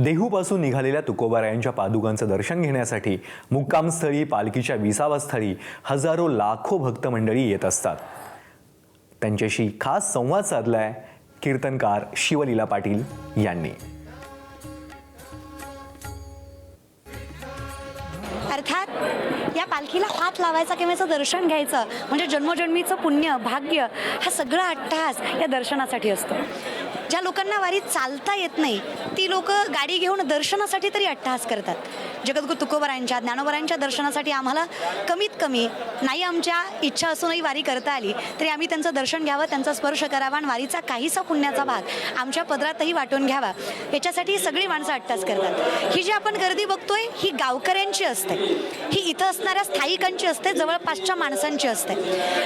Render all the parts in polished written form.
देहूपासून निघालेल्या तुकोबारायांच्या पादुकांचं दर्शन घेण्यासाठी मुक्कामस्थळी पालखीच्या विसावास्थळी हजारो लाखो भक्त मंडळी येत असतात। त्यांच्याशी खास संवाद साधलाय कीर्तनकार शिवलीला पाटील यांनी। अर्थात या पालखीला हात लावायचा किंवा याचं दर्शन घ्यायचं म्हणजे जन्मोजन्मीचं पुण्य भाग्य हा सगळा अट्टहास या दर्शनासाठी असतो। ज्या लोकांना वारीत चालता येत नाही ती लोक गाडी घेऊन दर्शनासाठी तरी अट्टहास करतात। जगद्गुरू तुकोबारायांच्या ज्ञानोबारायांच्या दर्शनासाठी आम्हाला कमीत कमी नाही आमच्या इच्छा असूनही वारी करता आली तरी आम्ही त्यांचं दर्शन घ्यावं, त्यांचा स्पर्श करावा आणि वारीचा काहीसा पुण्याचा भाग आमच्या पदरातही वाटून घ्यावा याच्यासाठी सगळी माणसं अट्टहास करतात। ही जी आपण गर्दी बघतोय ही गावकऱ्यांची असते, ही इथं असणाऱ्या स्थायिकांची असते, जवळपासच्या माणसांची असते।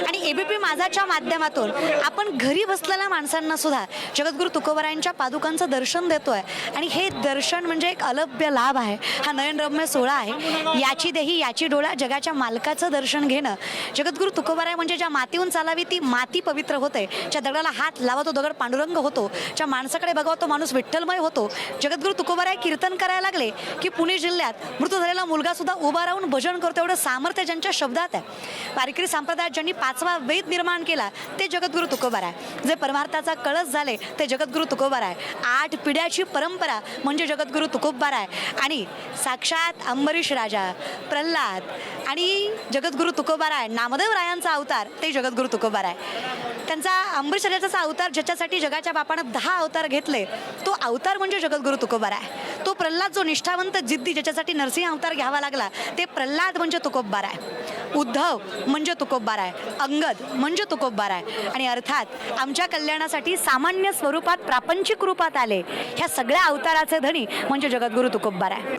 आणि एबीपी माझाच्या माध्यमातून आपण घरी बसलेल्या माणसांना सुद्धा जगद्गुरू तुकोबारायांच्या पादुकांचं दर्शन देतोय आणि हे दर्शन म्हणजे एक अलभ्य लाभ आहे। हा नयनरम्य सोहळा आहे। याची देही याची डोळा जगाच्या मालकाचं दर्शन घेणं। जगद्गुरू तुकोबाराय म्हणजे ज्या मातीहून चालावी ती माती पवित्र होते, ज्या दगडाला हात लावा तो दगड पांडुरंग होतो, ज्या माणसाकडे बघावा तो माणूस विठ्ठलमय होतो। जगद्गुरू तुकोबाराय कीर्तन करायला लागले की पुणे जिल्ह्यात मृत झालेला मुलगा सुद्धा उभा राहून भजन करतो, एवढं सामर्थ्य ज्यांच्या शब्दात आहे। वारकरी संप्रदायात ज्यांनी 5वा वेद निर्माण केला ते जगद्गुरू तुकोबाराय। जे परमार्थाचा कळस झाले ते जगद्गुरू तुकोबाराय। 8 पिढ्याची परंपरा म्हणजे जगद्गुरू तुकोबाराय। आणि साक्षात अंबरीश राजा, प्रल्हाद आणि जगद्गुरू तुकोबाराय, नामदेव रायांचा अवतार ते जगद्गुरू तुकोबाराय। त्यांचा अंबरीश राजाचा अवतार ज्याच्यासाठी जगाच्या बापानं 10 अवतार घेतले तो अवतार म्हणजे जगद्गुरू तुकोबाराय। तो प्रल्हाद जो निष्ठावंत जिद्दी ज्याच्यासाठी नरसिंह अवतार घ्यावा लागला ते प्रल्हाद म्हणजे तुकोबाराय। उद्धव म्हणजे तुकोबाराय, अंगद म्हणजे तुकोबाराय। आणि अर्थात आमच्या कल्याणासाठी सामान्य स्वरूपात प्रापंचिक रूपात आले ह्या सगळ्या अवताराचे धनी म्हणजे जगद्गुरू तुकोबाराय।